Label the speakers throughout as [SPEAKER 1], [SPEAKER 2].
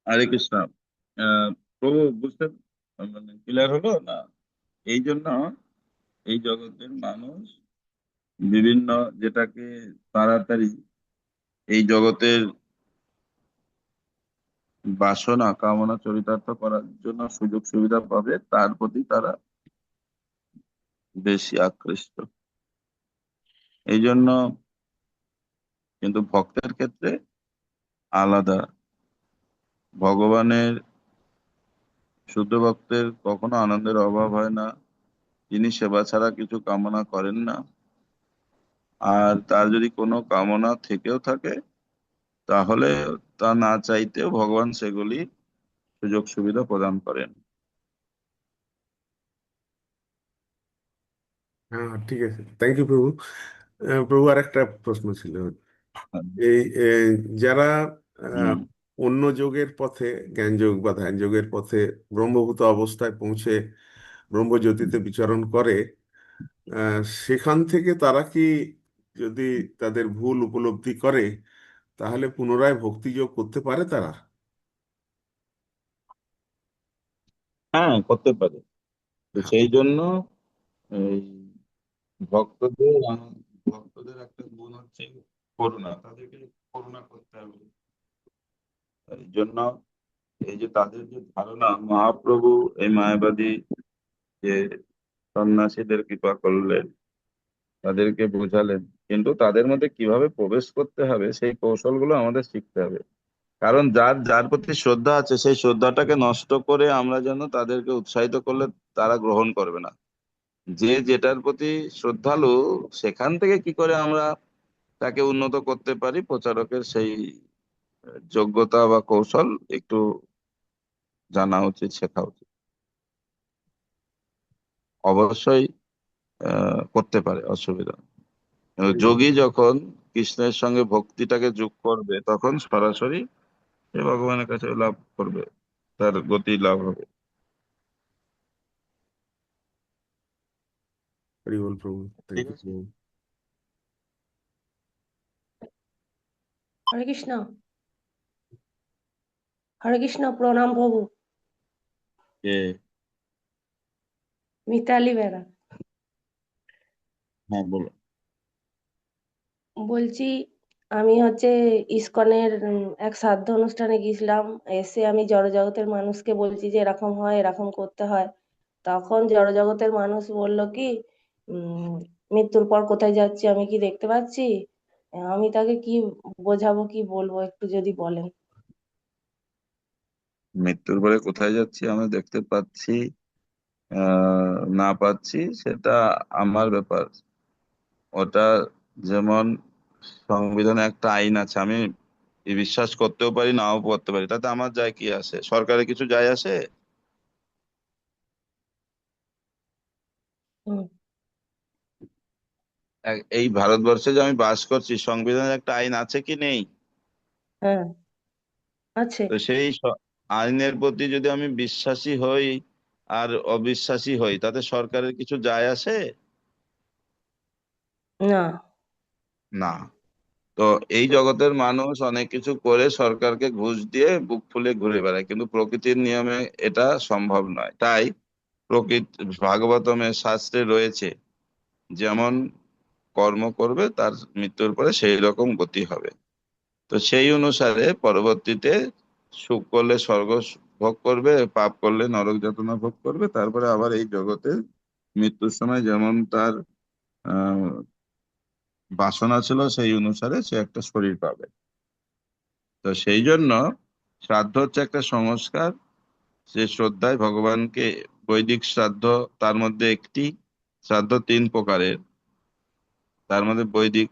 [SPEAKER 1] হরে কৃষ্ণ। আহ, প্রভু বুঝতে মানে ক্লিয়ার হলো না? এই জন্য এই জগতের মানুষ বিভিন্ন যেটাকে তাড়াতাড়ি এই জগতের বাসনা কামনা চরিতার্থ করার জন্য সুযোগ সুবিধা পাবে, তার প্রতি তারা বেশি আকৃষ্ট। এই জন্য কিন্তু ভক্তের ক্ষেত্রে আলাদা। ভগবানের শুদ্ধ ভক্তের কখনো আনন্দের অভাব হয় না। তিনি সেবা ছাড়া কিছু কামনা করেন না। আর তার যদি কোনো কামনা থেকেও থাকে, তাহলে তা না চাইতেও ভগবান সেগুলি সুযোগ সুবিধা প্রদান করেন।
[SPEAKER 2] হ্যাঁ, ঠিক আছে, থ্যাংক ইউ প্রভু। প্রভু, আর একটা প্রশ্ন ছিল। এই যারা আহ,
[SPEAKER 1] হুম।
[SPEAKER 2] অন্য যোগের পথে, জ্ঞান যোগ বা ধ্যান যোগের পথে ব্রহ্মভূত অবস্থায় পৌঁছে ব্রহ্মজ্যোতিতে বিচরণ করে, সেখান থেকে তারা কি, যদি তাদের ভুল উপলব্ধি করে, তাহলে পুনরায় ভক্তিযোগ করতে পারে তারা?
[SPEAKER 1] হ্যাঁ, করতে পারে। তো
[SPEAKER 2] হ্যাঁ।
[SPEAKER 1] সেই জন্য এই ভক্তদের একটা গুণ হচ্ছে করুণা। তাদেরকে করুণা করতে হবে। এই জন্য এই যে তাদের যে ধারণা, মহাপ্রভু এই মায়াবাদী যে সন্ন্যাসীদের কৃপা করলেন, তাদেরকে বোঝালেন, কিন্তু তাদের মধ্যে কিভাবে প্রবেশ করতে হবে সেই কৌশলগুলো আমাদের শিখতে হবে। কারণ যার যার প্রতি শ্রদ্ধা আছে, সেই শ্রদ্ধাটাকে নষ্ট করে আমরা যেন তাদেরকে উৎসাহিত করলে তারা গ্রহণ করবে না। যে যেটার প্রতি শ্রদ্ধালু, সেখান থেকে কি করে আমরা তাকে উন্নত করতে পারি, প্রচারকের সেই যোগ্যতা বা কৌশল একটু জানা উচিত, শেখা উচিত। অবশ্যই করতে পারে, অসুবিধা নেই। যোগী যখন কৃষ্ণের সঙ্গে ভক্তিটাকে যোগ করবে, তখন সরাসরি সে ভগবানের কাছে লাভ করবে, তার গতি লাভ হবে।
[SPEAKER 2] হরি বল প্রভু, থ্যাংক
[SPEAKER 1] ঠিক
[SPEAKER 2] ইউ
[SPEAKER 1] আছে।
[SPEAKER 2] প্রভু।
[SPEAKER 3] হরে কৃষ্ণ। হরে কৃষ্ণ, প্রণাম প্রভু।
[SPEAKER 1] যে
[SPEAKER 3] মিতালি বেরা।
[SPEAKER 1] হ্যাঁ, বলো।
[SPEAKER 3] বলছি, আমি ইসকনের এক শ্রাদ্ধ অনুষ্ঠানে গেছিলাম। এসে আমি জড়জগতের মানুষকে বলছি যে এরকম হয়, এরকম করতে হয়। তখন জড়জগতের মানুষ বলল কি, উম মৃত্যুর পর কোথায় যাচ্ছি আমি কি দেখতে পাচ্ছি? আমি তাকে কি বোঝাবো, কি বলবো, একটু যদি বলেন।
[SPEAKER 1] মৃত্যুর পরে কোথায় যাচ্ছি আমরা দেখতে পাচ্ছি না পাচ্ছি, সেটা আমার ব্যাপার। ওটা যেমন সংবিধানে একটা আইন আছে, আমি বিশ্বাস করতেও পারি, নাও করতে পারি, তাতে আমার যায় কি আসে? সরকারের কিছু যায় আসে?
[SPEAKER 3] হুম।
[SPEAKER 1] এই ভারতবর্ষে যে আমি বাস করছি, সংবিধানে একটা আইন আছে কি নেই?
[SPEAKER 3] হ্যাঁ, আছে।
[SPEAKER 1] তো সেই আইনের প্রতি যদি আমি বিশ্বাসী হই আর অবিশ্বাসী হই, তাতে সরকারের কিছু যায় আসে?
[SPEAKER 3] না।
[SPEAKER 1] না। তো এই জগতের মানুষ অনেক কিছু করে সরকারকে ঘুষ দিয়ে বুক ফুলে ঘুরে বেড়ায়, কিন্তু প্রকৃতির নিয়মে এটা সম্ভব নয়। তাই প্রকৃতি ভাগবতমের শাস্ত্রে রয়েছে, যেমন কর্ম করবে তার মৃত্যুর পরে সেই রকম গতি হবে। তো সেই অনুসারে পরবর্তীতে সুখ করলে স্বর্গ ভোগ করবে, পাপ করলে নরক যাতনা ভোগ করবে, তারপরে আবার এই জগতে মৃত্যুর সময় যেমন তার আহ বাসনা ছিল, সেই অনুসারে সে একটা শরীর পাবে। তো সেই জন্য শ্রাদ্ধ হচ্ছে একটা সংস্কার। সে শ্রদ্ধায় ভগবানকে, বৈদিক শ্রাদ্ধ তার মধ্যে একটি। শ্রাদ্ধ তিন প্রকারের, তার মধ্যে বৈদিক,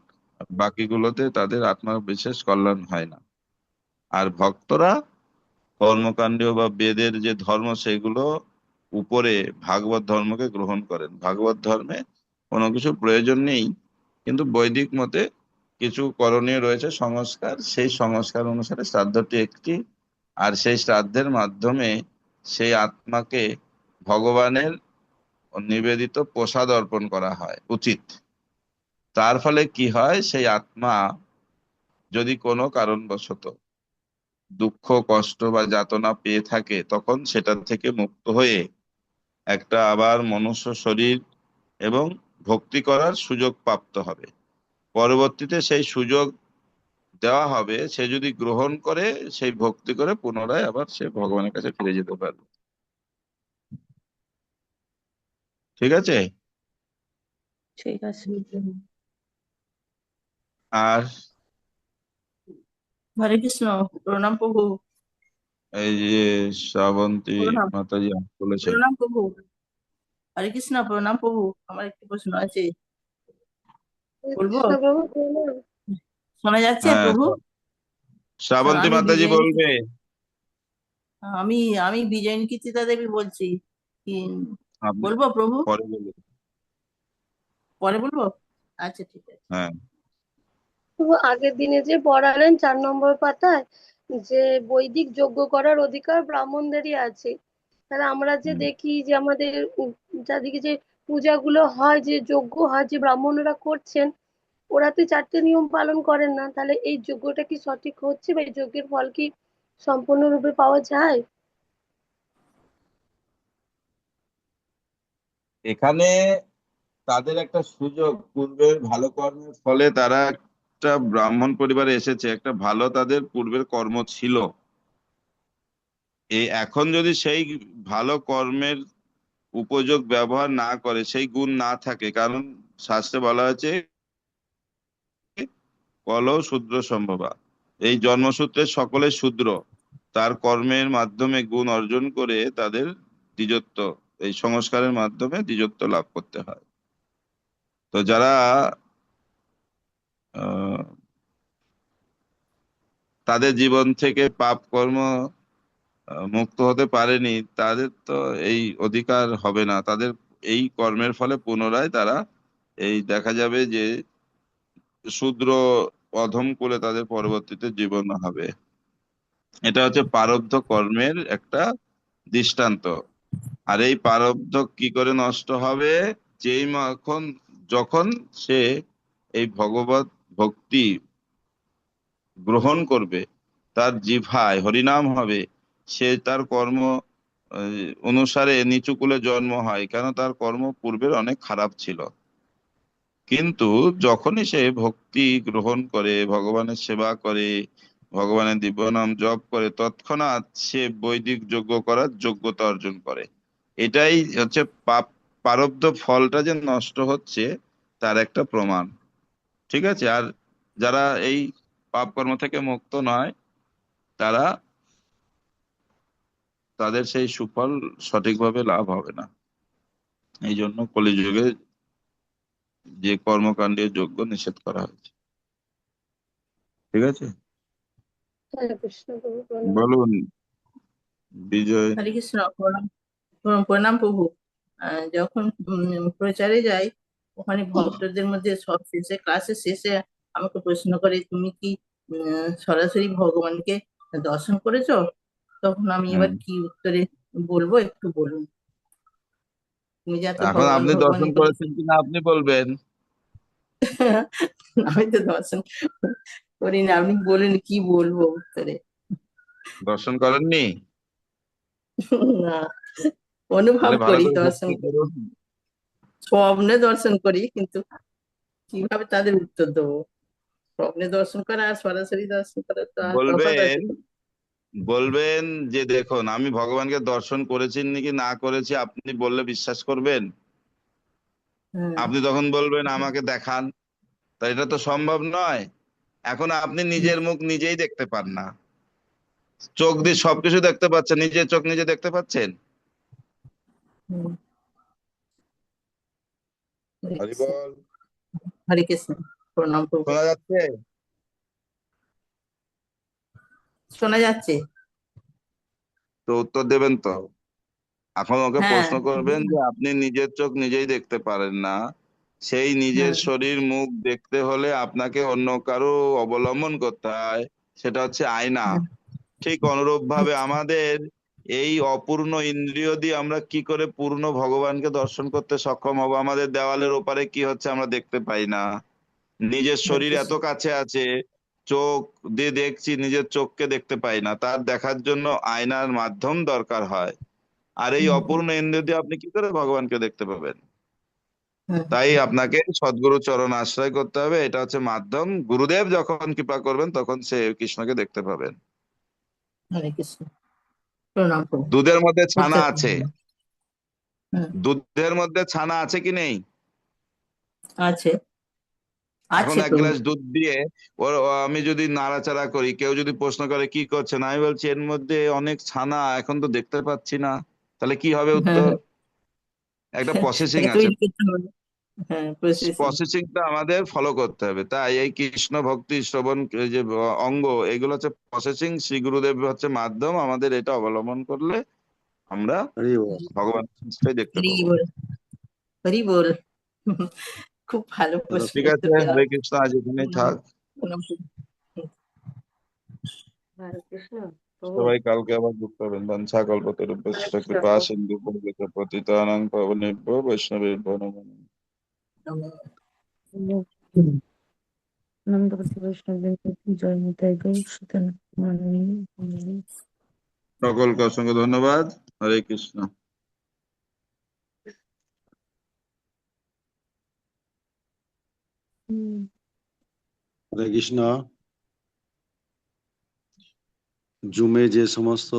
[SPEAKER 1] বাকিগুলোতে তাদের আত্মার বিশেষ কল্যাণ হয় না। আর ভক্তরা কর্মকাণ্ডীয় বা বেদের যে ধর্ম, সেগুলো উপরে ভাগবত ধর্মকে গ্রহণ করেন। ভাগবত ধর্মে কোনো কিছু প্রয়োজন নেই, কিন্তু বৈদিক মতে কিছু করণীয় রয়েছে, সংস্কার, সেই সংস্কার অনুসারে শ্রাদ্ধটি একটি। আর সেই শ্রাদ্ধের মাধ্যমে সেই আত্মাকে ভগবানের নিবেদিত প্রসাদ অর্পণ করা হয় উচিত। তার ফলে কি হয়, সেই আত্মা যদি কোনো কারণবশত দুঃখ কষ্ট বা যাতনা পেয়ে থাকে, তখন সেটা থেকে মুক্ত হয়ে একটা আবার মনুষ্য শরীর এবং ভক্তি করার সুযোগ প্রাপ্ত হবে। পরবর্তীতে সেই সুযোগ দেওয়া হবে, সে যদি গ্রহণ করে, সেই ভক্তি করে পুনরায় আবার সে ভগবানের কাছে ফিরে যেতে পারবে। ঠিক আছে।
[SPEAKER 3] ঠিক আছে।
[SPEAKER 1] আর
[SPEAKER 4] হরে কৃষ্ণ। প্রণাম প্রভু।
[SPEAKER 1] এই যে শ্রাবন্তী
[SPEAKER 4] প্রণাম
[SPEAKER 1] মাতাজি বলেছে।
[SPEAKER 4] প্রণাম প্রভু। হরে কৃষ্ণ। প্রণাম প্রভু। আমার একটি প্রশ্ন আছে, বলবো?
[SPEAKER 5] কৃষ্ণপ্রভু প্রণাম।
[SPEAKER 4] শোনা যাচ্ছে
[SPEAKER 1] হ্যাঁ,
[SPEAKER 4] প্রভু?
[SPEAKER 1] শ্রাবন্তী
[SPEAKER 4] আমি
[SPEAKER 1] মাতাজি
[SPEAKER 4] বিজয়
[SPEAKER 1] বলবে।
[SPEAKER 4] আমি আমি বিজয় নিকিতিতা দেবী বলছি। কি
[SPEAKER 1] আপনি
[SPEAKER 4] বলবো প্রভু?
[SPEAKER 1] পরে বলুন।
[SPEAKER 4] পরে বলবো। আচ্ছা, ঠিক আছে।
[SPEAKER 1] হ্যাঁ,
[SPEAKER 5] প্রভু, আগের দিনে যে পড়ালেন 4 নম্বর পাতায় যে বৈদিক যজ্ঞ করার অধিকার ব্রাহ্মণদেরই আছে, তাহলে আমরা যে
[SPEAKER 1] হুম।
[SPEAKER 5] দেখি যে আমাদের চারদিকে যে পূজাগুলো হয়, যে যজ্ঞ হয়, যে ব্রাহ্মণরা করছেন, ওরা তো 4টে নিয়ম পালন করেন না, তাহলে এই যজ্ঞটা কি সঠিক হচ্ছে বা এই যজ্ঞের ফল কি সম্পূর্ণরূপে পাওয়া যায়?
[SPEAKER 1] এখানে তাদের একটা সুযোগ, পূর্বের ভালো কর্মের ফলে তারা একটা ব্রাহ্মণ পরিবারে এসেছে, একটা ভালো তাদের পূর্বের কর্ম ছিল। এই এখন যদি সেই ভালো কর্মের উপযোগ ব্যবহার না করে, সেই গুণ না থাকে, কারণ শাস্ত্রে বলা হয়েছে কলৌ শূদ্র সম্ভবা, এই জন্মসূত্রে সকলে শূদ্র, তার কর্মের মাধ্যমে গুণ অর্জন করে তাদের দ্বিজত্ব, এই সংস্কারের মাধ্যমে দ্বিজত্ব লাভ করতে হয়। তো যারা আহ, তাদের জীবন থেকে পাপ কর্ম মুক্ত হতে পারেনি, তাদের তো এই অধিকার হবে না। তাদের এই কর্মের ফলে পুনরায় তারা এই দেখা যাবে যে শূদ্র অধম কুলে তাদের পরবর্তীতে জীবন হবে। এটা হচ্ছে প্রারব্ধ কর্মের একটা দৃষ্টান্ত। আর এই প্রারব্ধ কি করে নষ্ট হবে? যেই এখন যখন সে এই ভগবত ভক্তি গ্রহণ করবে, তার জিহ্বায় হরিনাম হবে, সে তার কর্ম অনুসারে নিচু কুলে জন্ম হয়, কেন তার কর্ম পূর্বের অনেক খারাপ ছিল। কিন্তু যখনই সে ভক্তি গ্রহণ করে, ভগবানের সেবা করে, ভগবানের দিব্য নাম জপ করে, তৎক্ষণাৎ সে বৈদিক যজ্ঞ করার যোগ্যতা অর্জন করে। এটাই হচ্ছে পাপ, প্রারব্ধ ফলটা যে নষ্ট হচ্ছে তার একটা প্রমাণ। ঠিক আছে। আর যারা এই পাপ কর্ম থেকে মুক্ত নয়, তারা তাদের সেই সুফল সঠিকভাবে লাভ হবে না। এই জন্য কলিযুগে যে কর্মকাণ্ডের যোগ্য নিষেধ করা হয়েছে। ঠিক আছে।
[SPEAKER 5] হরে কৃষ্ণপ্রভু প্রণাম।
[SPEAKER 1] বলুন বিজয়।
[SPEAKER 4] হরে কৃষ্ণ। প্রণাম প্রণাম প্রভু। যখন প্রচারে যাই, ওখানে ভক্তদের মধ্যে সব শেষে, ক্লাসের শেষে আমাকে প্রশ্ন করে, তুমি কি সরাসরি ভগবানকে দর্শন করেছো? তখন আমি
[SPEAKER 1] হুম।
[SPEAKER 4] এবার কি উত্তরে বলবো, একটু বলুন। তুমি যাতে
[SPEAKER 1] এখন
[SPEAKER 4] ভগবান
[SPEAKER 1] আপনি
[SPEAKER 4] ভগবান
[SPEAKER 1] দর্শন
[SPEAKER 4] করে।
[SPEAKER 1] করেছেন কিনা আপনি বলবেন।
[SPEAKER 4] আমি তো দর্শন করিনি, আপনি বলেন কি বলবো উত্তরে।
[SPEAKER 1] দর্শন করেননি?
[SPEAKER 4] না, অনুভব
[SPEAKER 1] তাহলে ভালো
[SPEAKER 4] করি,
[SPEAKER 1] করে
[SPEAKER 4] দর্শন
[SPEAKER 1] ভক্তি
[SPEAKER 4] করি,
[SPEAKER 1] করুন।
[SPEAKER 4] স্বপ্নে দর্শন করি, কিন্তু কিভাবে তাদের উত্তর দেবো? স্বপ্নে দর্শন করা আর সরাসরি দর্শন করা তো আর তফাৎ আছে।
[SPEAKER 1] বলবেন বলবেন যে দেখুন, আমি ভগবানকে দর্শন করেছি নাকি না করেছি আপনি বললে বিশ্বাস করবেন?
[SPEAKER 4] হ্যাঁ।
[SPEAKER 1] আপনি তখন বলবেন আমাকে দেখান। তা এটা তো সম্ভব নয়। এখন আপনি নিজের মুখ নিজেই দেখতে পান না, চোখ দিয়ে সবকিছু দেখতে পাচ্ছেন, নিজের চোখ নিজে দেখতে পাচ্ছেন?
[SPEAKER 4] হুম, হরে
[SPEAKER 1] হরি
[SPEAKER 4] কৃষ্ণ।
[SPEAKER 1] বল।
[SPEAKER 4] হরে কৃষ্ণ। প্রণাম প্রভু।
[SPEAKER 1] শোনা যাচ্ছে?
[SPEAKER 4] শোনা যাচ্ছে।
[SPEAKER 1] তো উত্তর দেবেন তো? এখন ওকে
[SPEAKER 4] হ্যাঁ।
[SPEAKER 1] প্রশ্ন করবেন যে আপনি নিজের চোখ নিজেই দেখতে পারেন না, সেই নিজের
[SPEAKER 4] হ্যাঁ।
[SPEAKER 1] শরীর মুখ দেখতে হলে আপনাকে অন্য কারো অবলম্বন করতে হয়, সেটা হচ্ছে আয়না।
[SPEAKER 4] হ্যাঁ।
[SPEAKER 1] ঠিক অনুরূপ ভাবে আমাদের এই অপূর্ণ ইন্দ্রিয় দিয়ে আমরা কি করে পূর্ণ ভগবানকে দর্শন করতে সক্ষম হব? আমাদের দেওয়ালের ওপারে কি হচ্ছে আমরা দেখতে পাই না, নিজের
[SPEAKER 4] হরে
[SPEAKER 1] শরীর এত
[SPEAKER 4] কৃষ্ণ।
[SPEAKER 1] কাছে আছে, চোখ দিয়ে দেখছি, নিজের চোখকে দেখতে পাই না, তার দেখার জন্য আয়নার মাধ্যম দরকার হয়। আর এই অপূর্ণ ইন্দ্রিয় দিয়ে আপনি কি করে ভগবানকে দেখতে পাবেন? তাই আপনাকে সদ্গুরু চরণ আশ্রয় করতে হবে, এটা হচ্ছে মাধ্যম। গুরুদেব যখন কৃপা করবেন তখন সে কৃষ্ণকে দেখতে পাবেন।
[SPEAKER 4] হরে কৃষ্ণ। প্রণাম প্রভু।
[SPEAKER 1] দুধের মধ্যে ছানা
[SPEAKER 4] উত্তর
[SPEAKER 1] আছে,
[SPEAKER 4] হুম,
[SPEAKER 1] দুধের মধ্যে ছানা আছে কি নেই?
[SPEAKER 4] আছে
[SPEAKER 1] এখন
[SPEAKER 4] আছে
[SPEAKER 1] এক
[SPEAKER 4] প্রভু।
[SPEAKER 1] গ্লাস দুধ দিয়ে আমি যদি নাড়াচাড়া করি, কেউ যদি প্রশ্ন করে কি করছেন, আমি বলছি এর মধ্যে অনেক ছানা, এখন তো দেখতে পাচ্ছি না, তাহলে কি হবে উত্তর? একটা প্রসেসিং
[SPEAKER 4] এটা
[SPEAKER 1] আছে,
[SPEAKER 4] তৈরি করতে হবে। হ্যাঁ, প্রসেসিং।
[SPEAKER 1] প্রসেসিংটা আমাদের ফলো করতে হবে। তাই এই কৃষ্ণ ভক্তি শ্রবণ এই যে অঙ্গ, এগুলো হচ্ছে প্রসেসিং, শ্রী গুরুদেব হচ্ছে মাধ্যম। আমাদের এটা অবলম্বন করলে আমরা
[SPEAKER 6] হরি বল।
[SPEAKER 1] ভগবান কৃষ্ণকে দেখতে
[SPEAKER 4] হরি
[SPEAKER 1] পাবো।
[SPEAKER 4] বল, হরি বল। খুব ভালো প্রশ্ন
[SPEAKER 1] ঠিক আছে,
[SPEAKER 4] উত্তর দেওয়া।
[SPEAKER 1] হরে কৃষ্ণ, আজ এখানেই থাক।
[SPEAKER 4] প্রণাম প্রভু।
[SPEAKER 3] হরে কৃষ্ণ প্রভু।
[SPEAKER 1] সবাই কালকে আবার যুক্ত হবেন। বাঞ্ছা কল্পতরুভ্যশ্চ
[SPEAKER 3] হরে কৃষ্ণ
[SPEAKER 1] কৃপা
[SPEAKER 3] প্রভু।
[SPEAKER 1] সিন্ধু পতিতানাং পাবনেভ্যো বৈষ্ণবেভ্যো নমো নমঃ।
[SPEAKER 7] নন্দপতি বৈষ্ণবদের প্রতি জয় নিতাই গৌর সুতরাং মাননীয়
[SPEAKER 1] সকলকে অসংখ্য ধন্যবাদ। হরে কৃষ্ণ।
[SPEAKER 6] হরে কৃষ্ণ। জুমে যে সমস্ত